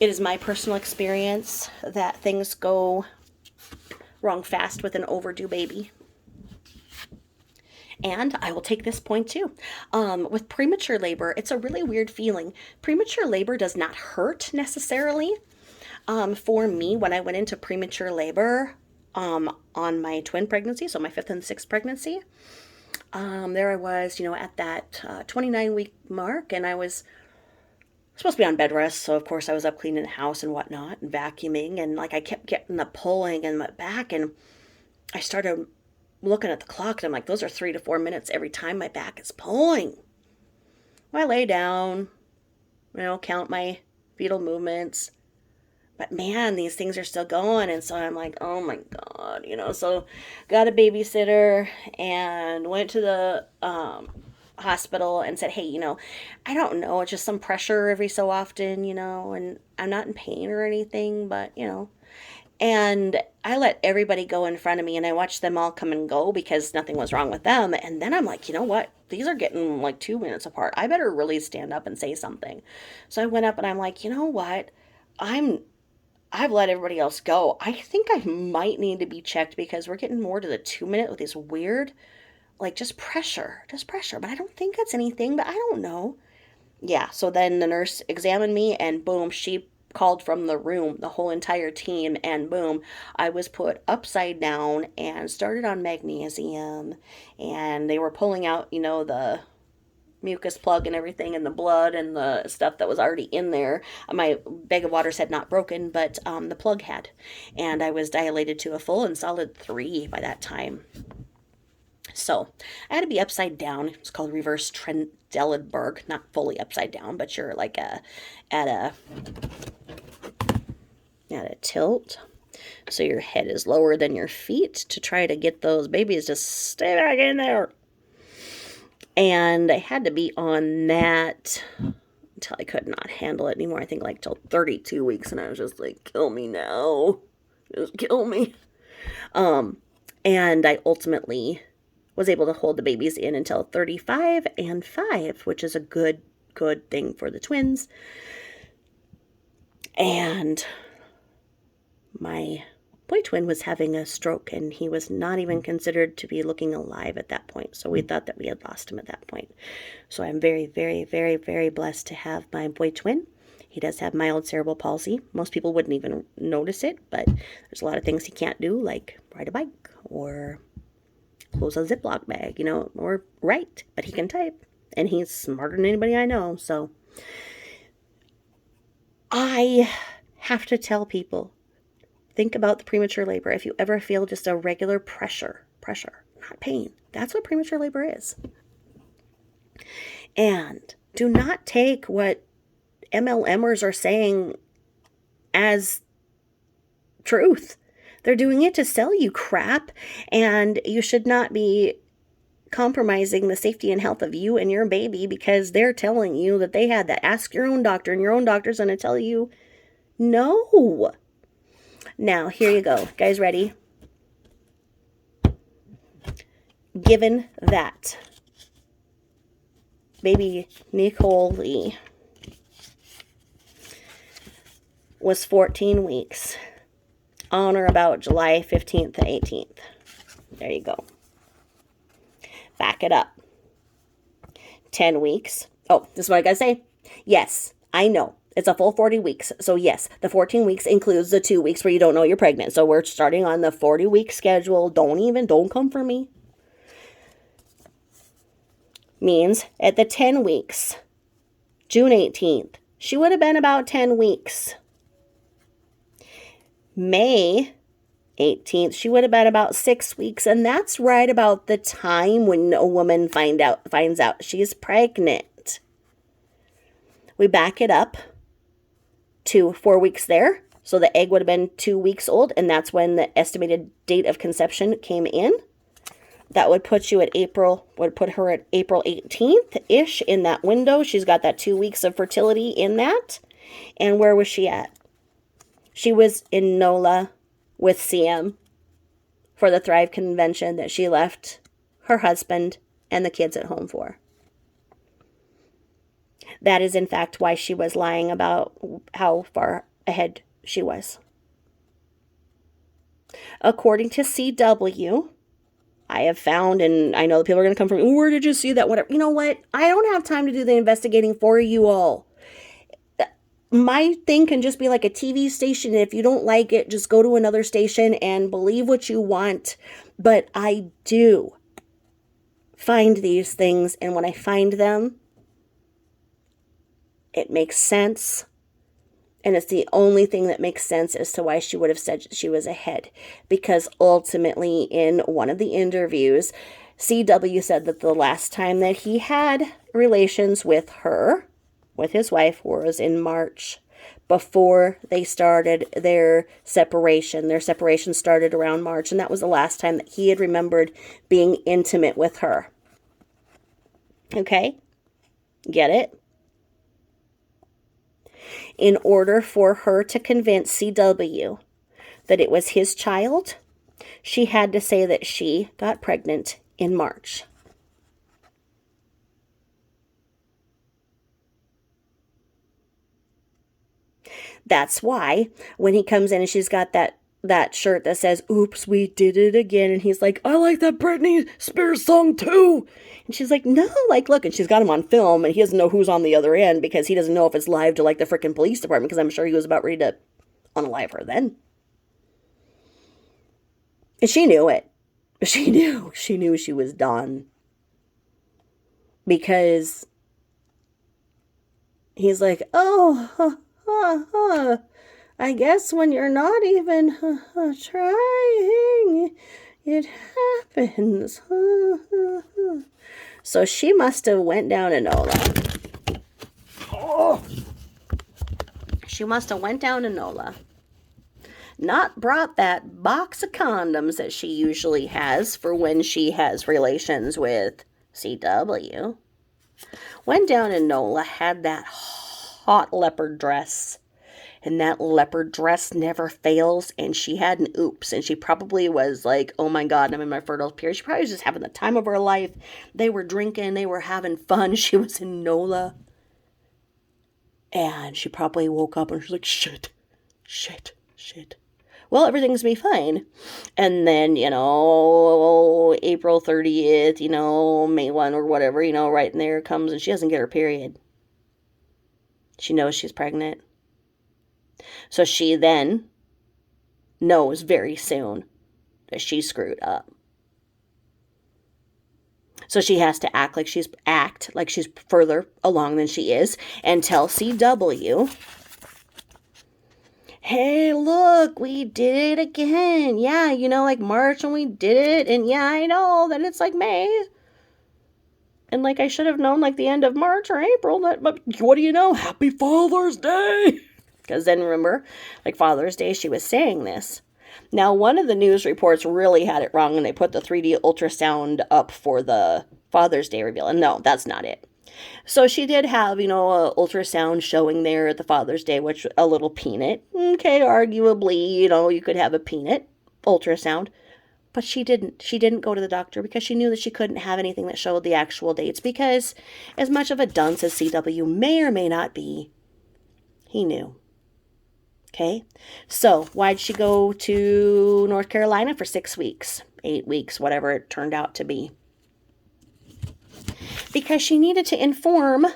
it is my personal experience that things go wrong fast with an overdue baby. And I will take this point too. With premature labor, it's a really weird feeling. Premature labor does not hurt necessarily. For me, when I went into premature labor on my twin pregnancy, so my 5th and 6th pregnancy, there I was, at that 29-week mark, and I was supposed to be on bed rest, so of course I was up cleaning the house and whatnot and vacuuming, and I kept getting the pulling in my back, and I started looking at the clock, and I'm like, those are 3 to 4 minutes every time my back is pulling. Well, I lay down, count my fetal movements, but man, these things are still going, and so I'm like, oh my God, so got a babysitter and went to the hospital and said, hey, I don't know, it's just some pressure every so often, and I'm not in pain or anything, but, and I let everybody go in front of me, and I watched them all come and go because nothing was wrong with them. And then I'm like, you know what? These are getting like 2 minutes apart. I better really stand up and say something. So I went up and I'm like, you know what? I've let everybody else go. I think I might need to be checked because we're getting more to the 2 minute with this weird, just pressure. But I don't think it's anything, but I don't know. Yeah. So then the nurse examined me, and boom, she called from the room, the whole entire team, and boom, I was put upside down and started on magnesium, and they were pulling out, the mucus plug and everything, and the blood and the stuff that was already in there. My bag of waters had not broken, but the plug had, and I was dilated to a full and solid 3 by that time. So I had to be upside down. It's called reverse Trendelenburg, not fully upside down, but you're like at a tilt. So your head is lower than your feet to try to get those babies to stay back in there. And I had to be on that until I could not handle it anymore. I think till 32 weeks, and I was just like, kill me now. Just kill me. And I ultimately was able to hold the babies in until 35 and 5, which is a good thing for the twins. And my boy twin was having a stroke, and he was not even considered to be looking alive at that point. So we thought that we had lost him at that point. So I'm very, very, very, very blessed to have my boy twin. He does have mild cerebral palsy. Most people wouldn't even notice it, but there's a lot of things he can't do, like ride a bike or close a Ziploc bag, or write, but he can type, and he's smarter than anybody I know. So I have to tell people, think about the premature labor. If you ever feel just a regular pressure, not pain, that's what premature labor is. And do not take what MLMers are saying as truth. They're doing it to sell you crap, and you should not be compromising the safety and health of you and your baby because they're telling you that they had that. Ask your own doctor, and your own doctor's going to tell you no. Now, here you go. Guys, ready? Given that baby Nicole Lee was 14 weeks on or about July 15th to 18th. There you go. Back it up. 10 weeks. Oh, this is what I gotta say. Yes, I know. It's a full 40 weeks. So yes, the 14 weeks includes the 2 weeks where you don't know you're pregnant. So we're starting on the 40-week schedule. Don't come for me. Means at the 10 weeks, June 18th, she would have been about 10 weeks. May 18th, she would have been about 6 weeks. And that's right about the time when a woman finds out she's pregnant. We back it up to 4 weeks there. So the egg would have been 2 weeks old, and that's when the estimated date of conception came in. That would put her at April 18th-ish in that window. She's got that 2 weeks of fertility in that. And where was she at? She was in NOLA with CM for the Thrive Convention that she left her husband and the kids at home for. That is, in fact, why she was lying about how far ahead she was. According to CW, I have found, and I know people are going to come from, where did you see that? Whatever. You know what? I don't have time to do the investigating for you all. My thing can just be like a TV station. If you don't like it, just go to another station and believe what you want. But I do find these things, and when I find them, it makes sense. And it's the only thing that makes sense as to why she would have said she was ahead. Because ultimately, in one of the interviews, CW said that the last time that he had relations with her, with his wife, was in March, before they started their separation. Their separation started around March, and that was the last time that he had remembered being intimate with her. Okay? Get it? In order for her to convince CW that it was his child, she had to say that she got pregnant in March. That's why when he comes in and she's got that shirt that says, "Oops, we did it again," and he's like, "I like that Britney Spears song too." And she's like, "No, like, look," and she's got him on film, and he doesn't know who's on the other end because he doesn't know if it's live to, like, the frickin' police department, because I'm sure he was about ready to unalive her then. And she knew it. She knew she was done. Because he's like, I guess when you're not even trying, it happens. So she must have went down to NOLA. She must have went down to NOLA. Not brought that box of condoms that she usually has for when she has relations with CW. Went down to NOLA, had that hot leopard dress. And that leopard dress never fails. And she had an oops. And she probably was like, oh my God, I'm in my fertile period. She probably was just having the time of her life. They were drinking. They were having fun. She was in NOLA. And she probably woke up and she was like, shit. Well, everything's going to be fine. And then, April 30th, May 1 or whatever, right in there comes and she doesn't get her period. She knows she's pregnant. So she then knows very soon that she screwed up. So she has to act like she's further along than she is and tell CW, hey, look, we did it again. Yeah, like March when we did it. And yeah, I know that it's like May. And like I should have known like the end of March or April. But what do you know? Happy Father's Day. Because then remember, like Father's Day, she was saying this. Now, one of the news reports really had it wrong when they put the 3D ultrasound up for the Father's Day reveal. And no, that's not it. So she did have, a ultrasound showing there at the Father's Day, which a little peanut. Okay, arguably, you could have a peanut ultrasound. But she didn't. She didn't go to the doctor because she knew that she couldn't have anything that showed the actual dates. Because as much of a dunce as CW may or may not be, he knew. Okay, so why'd she go to North Carolina for 6 weeks, 8 weeks, whatever it turned out to be? Because she needed to inform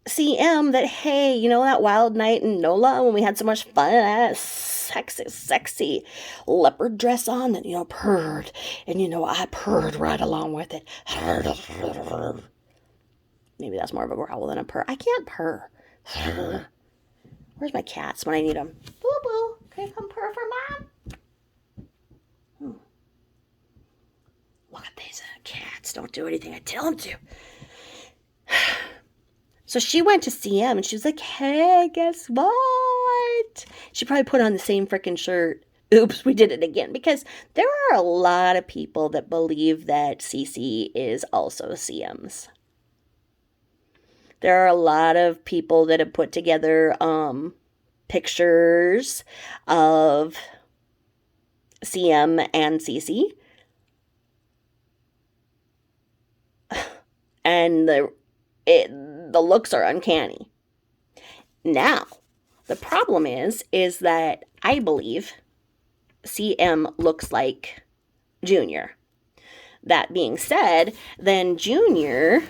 CM that, hey, you know that wild night in NOLA when we had so much fun? I had a sexy leopard dress on that, purred. And, I purred right along with it. Maybe that's more of a growl than a purr. I can't purr. Where's my cats when I need them? Boo-boo, can you come purr for Mom? Look at these cats. Don't do anything I tell them to. So she went to CM and she was like, hey, guess what? She probably put on the same freaking shirt. Oops, we did it again. Because there are a lot of people that believe that CC is also CM's. There are a lot of people that have put together pictures of CM and CC. And the looks are uncanny. Now, the problem is that I believe CM looks like Junior. That being said, then Junior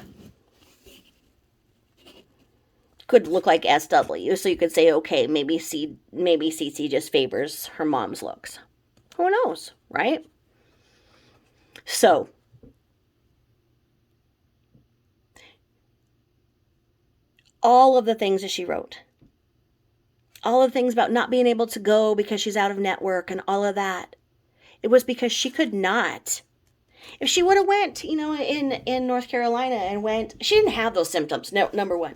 could look like SW, so you could say, okay, maybe CC just favors her mom's looks. Who knows, right? So, all of the things that she wrote, all of the things about not being able to go because she's out of network and all of that, it was because she could not. If she would have went, in North Carolina and went, she didn't have those symptoms. No, number one,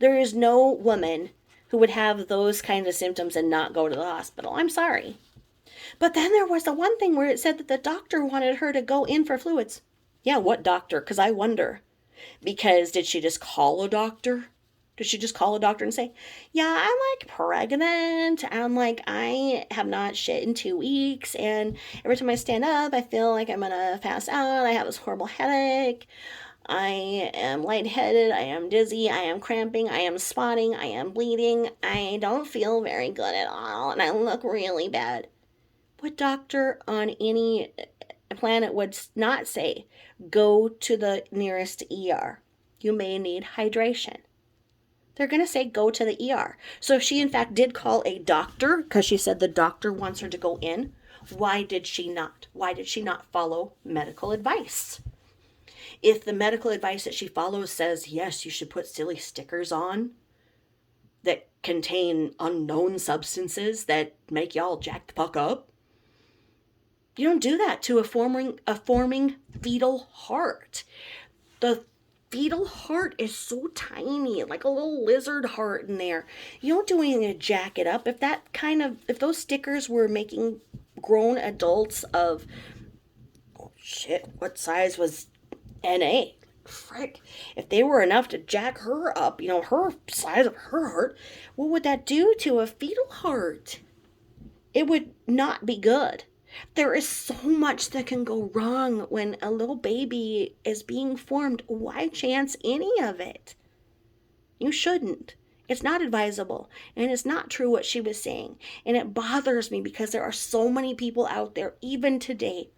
there is no woman who would have those kinds of symptoms and not go to the hospital. I'm sorry. But then there was the one thing where it said that the doctor wanted her to go in for fluids. Yeah, what doctor? Because I wonder. Because did she just call a doctor? Did she just call a doctor and say, yeah, I'm like pregnant. I'm like, I have not shit in 2 weeks. And every time I stand up, I feel like I'm going to pass out. I have this horrible headache. I am lightheaded. I am dizzy. I am cramping. I am spotting. I am bleeding. I don't feel very good at all. And I look really bad. What doctor on any planet would not say, go to the nearest ER? You may need hydration. They're going to say go to the ER. So if she in fact did call a doctor because she said the doctor wants her to go in, why did she not? Why did she not follow medical advice? If the medical advice that she follows says, yes, you should put silly stickers on that contain unknown substances that make y'all jack the fuck up, you don't do that to a forming fetal heart. The fetal heart is so tiny, like a little lizard heart in there. You don't do anything to jack it up. If those stickers were making grown adults of, oh shit, what size was NA? Frick. If they were enough to jack her up, her size of her heart, what would that do to a fetal heart? It would not be good. There is so much that can go wrong when a little baby is being formed. Why chance any of it? You shouldn't. It's not advisable. And it's not true what she was saying. And it bothers me because there are so many people out there, even today.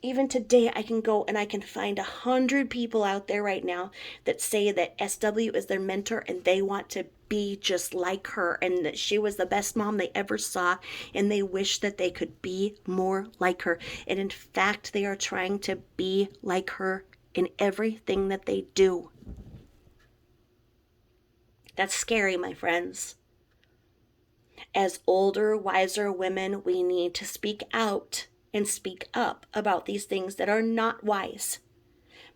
Even today, I can go and I can find 100 people out there right now that say that SW is their mentor and they want to be just like her and that she was the best mom they ever saw and they wish that they could be more like her. And in fact, they are trying to be like her in everything that they do. That's scary, my friends. As older, wiser women, we need to speak out and speak up about these things that are not wise.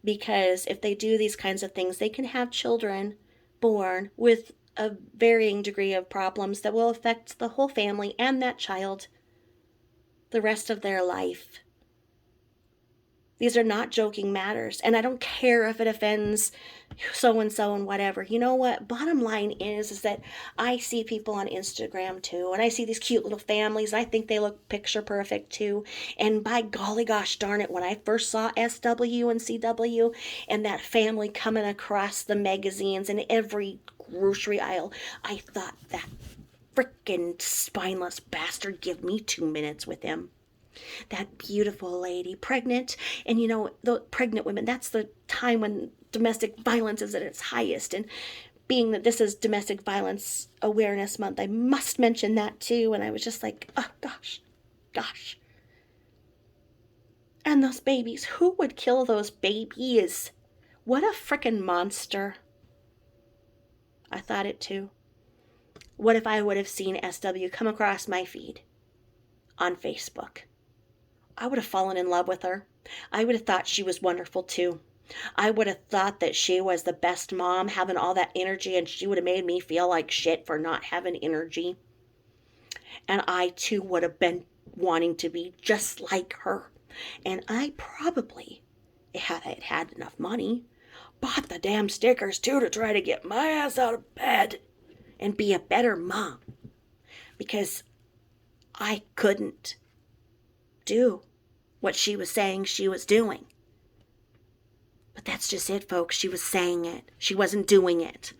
Because if they do these kinds of things, they can have children born with a varying degree of problems that will affect the whole family and that child the rest of their life. These are not joking matters, and I don't care if it offends so-and-so and whatever. You know what? Bottom line is that I see people on Instagram too, and I see these cute little families, and I think they look picture perfect too. And by golly gosh darn it, when I first saw SW and CW and that family coming across the magazines and every grocery aisle. I thought, that frickin' spineless bastard, give me 2 minutes with him. That beautiful lady, pregnant, and the pregnant women, that's the time when domestic violence is at its highest. And being that this is Domestic Violence Awareness Month, I must mention that too. And I was just like, oh gosh. And those babies, who would kill those babies? What a frickin' monster. I thought it too. What if I would have seen SW come across my feed on Facebook? I would have fallen in love with her. I would have thought she was wonderful too. I would have thought that she was the best mom, having all that energy, and she would have made me feel like shit for not having energy. And I too would have been wanting to be just like her. And I probably, had I had enough money, bought the damn stickers too to try to get my ass out of bed and be a better mom. Because I couldn't do what she was saying she was doing. But that's just it, folks. She was saying it. She wasn't doing it.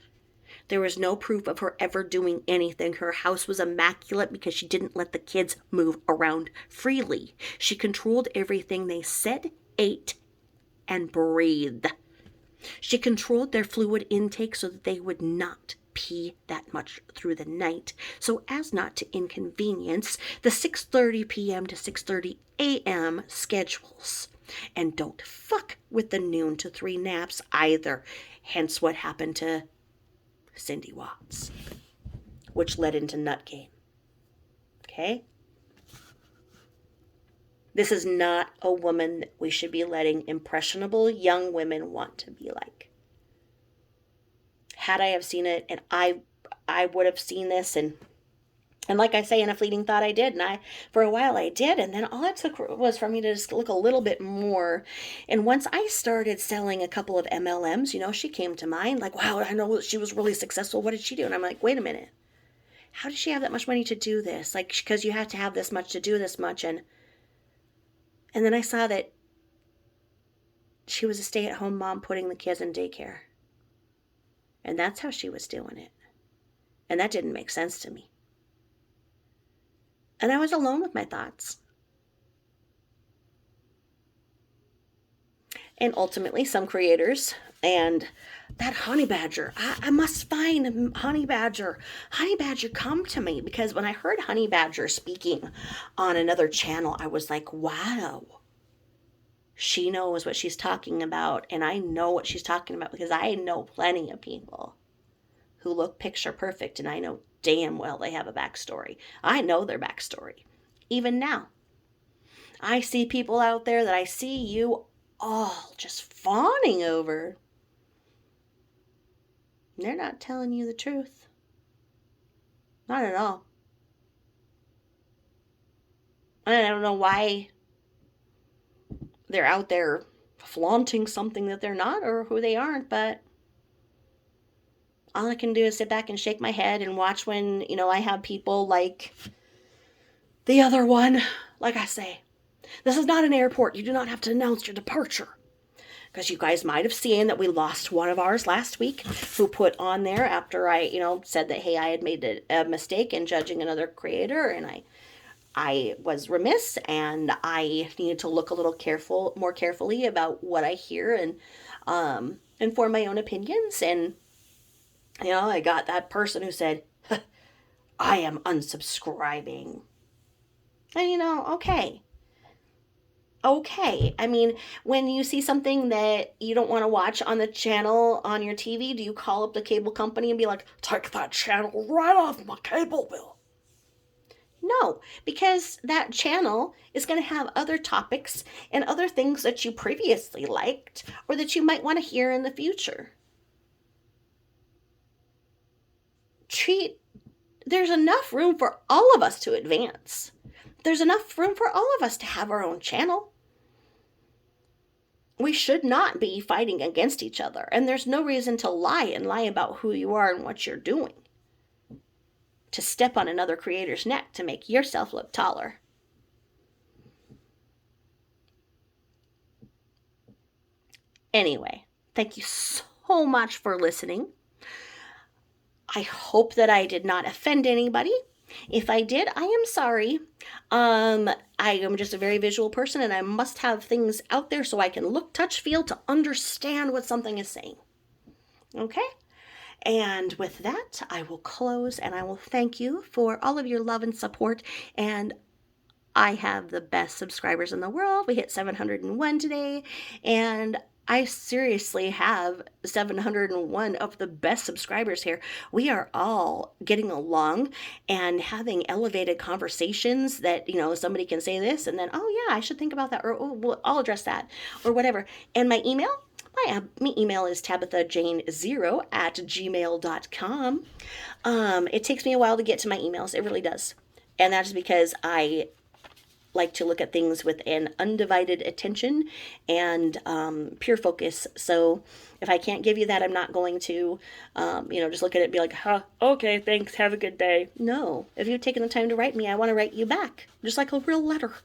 There was no proof of her ever doing anything. Her house was immaculate because she didn't let the kids move around freely. She controlled everything they said, ate, and breathed. She controlled their fluid intake so that they would not pee that much through the night, so as not to inconvenience the 6:30 p.m. to 6:30 a.m. schedules. And don't fuck with the noon to 3 naps either. Hence what happened to Cindy Watts, which led into nut gain. Okay? This is not a woman that we should be letting impressionable young women want to be like. Had I have seen it, and I would have seen this, and like I say, in a fleeting thought, I did. And for a while I did. And then all it took was for me to just look a little bit more. And once I started selling a couple of MLMs, she came to mind. Like, wow, I know she was really successful. What did she do? And I'm like, wait a minute. How does she have that much money to do this? Like, because you have to have this much to do this much. And then I saw that she was a stay-at-home mom putting the kids in daycare. And that's how she was doing it. And that didn't make sense to me. And I was alone with my thoughts. And ultimately, some creators, and that honey badger, I must find honey badger. Honey badger, come to me. Because when I heard honey badger speaking on another channel, I was like, wow. She knows what she's talking about. And I know what she's talking about because I know plenty of people who look picture perfect. And I know damn well they have a backstory. I know their backstory. Even now, I see people out there that I see you all just fawning over. They're not telling you the truth. Not at all. I don't know why they're out there flaunting something that they're not or who they aren't, but all I can do is sit back and shake my head and watch when, I have people like the other one. Like I say, this is not an airport. You do not have to announce your departure. Because you guys might have seen that we lost one of ours last week who put on there after I, said that, hey, I had made a mistake in judging another creator, and I was remiss, and I needed to look a little more carefully about what I hear and form my own opinions. And I got that person who said, I am unsubscribing. And okay. I mean, when you see something that you don't want to watch on the channel on your TV, do you call up the cable company and be like, take that channel right off my cable bill? No, because that channel is going to have other topics and other things that you previously liked or that you might want to hear in the future. There's enough room for all of us to advance. There's enough room for all of us to have our own channel. We should not be fighting against each other. And there's no reason to lie about who you are and what you're doing. To step on another creator's neck to make yourself look taller. Anyway, thank you so much for listening. I hope that I did not offend anybody. If I did, I am sorry. I am just a very visual person, and I must have things out there so I can look, touch, feel to understand what something is saying. Okay? And with that, I will close, and I will thank you for all of your love and support. And I have the best subscribers in the world. We hit 701 today, and I seriously have 701 of the best subscribers here. We are all getting along and having elevated conversations that, somebody can say this and then, oh yeah, I should think about that, or oh, well, I'll address that, or whatever. And my email? My email is tabithajane0@gmail.com. It takes me a while to get to my emails. It really does. And that's because I like to look at things with an undivided attention and pure focus. So if I can't give you that, I'm not going to, just look at it and be like, huh, okay, thanks, have a good day. No, if you've taken the time to write me, I want to write you back, just like a real letter.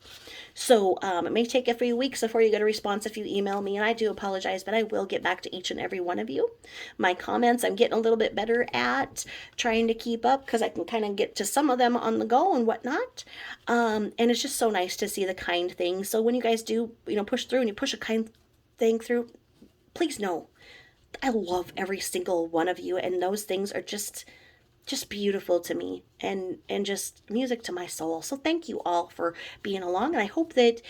So it may take a few weeks before you get a response if you email me, and I do apologize, but I will get back to each and every one of you. My comments, I'm getting a little bit better at trying to keep up because I can kind of get to some of them on the go and whatnot. And it's just so nice to see the kind things. So when you guys do, push through and you push a kind thing through, please know I love every single one of you, and those things are just beautiful to me and just music to my soul. So thank you all for being along, and I hope that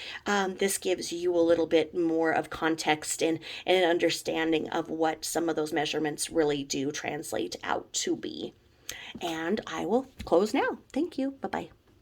this gives you a little bit more of context and an understanding of what some of those measurements really do translate out to be. And I will close now. Thank you. Bye-bye.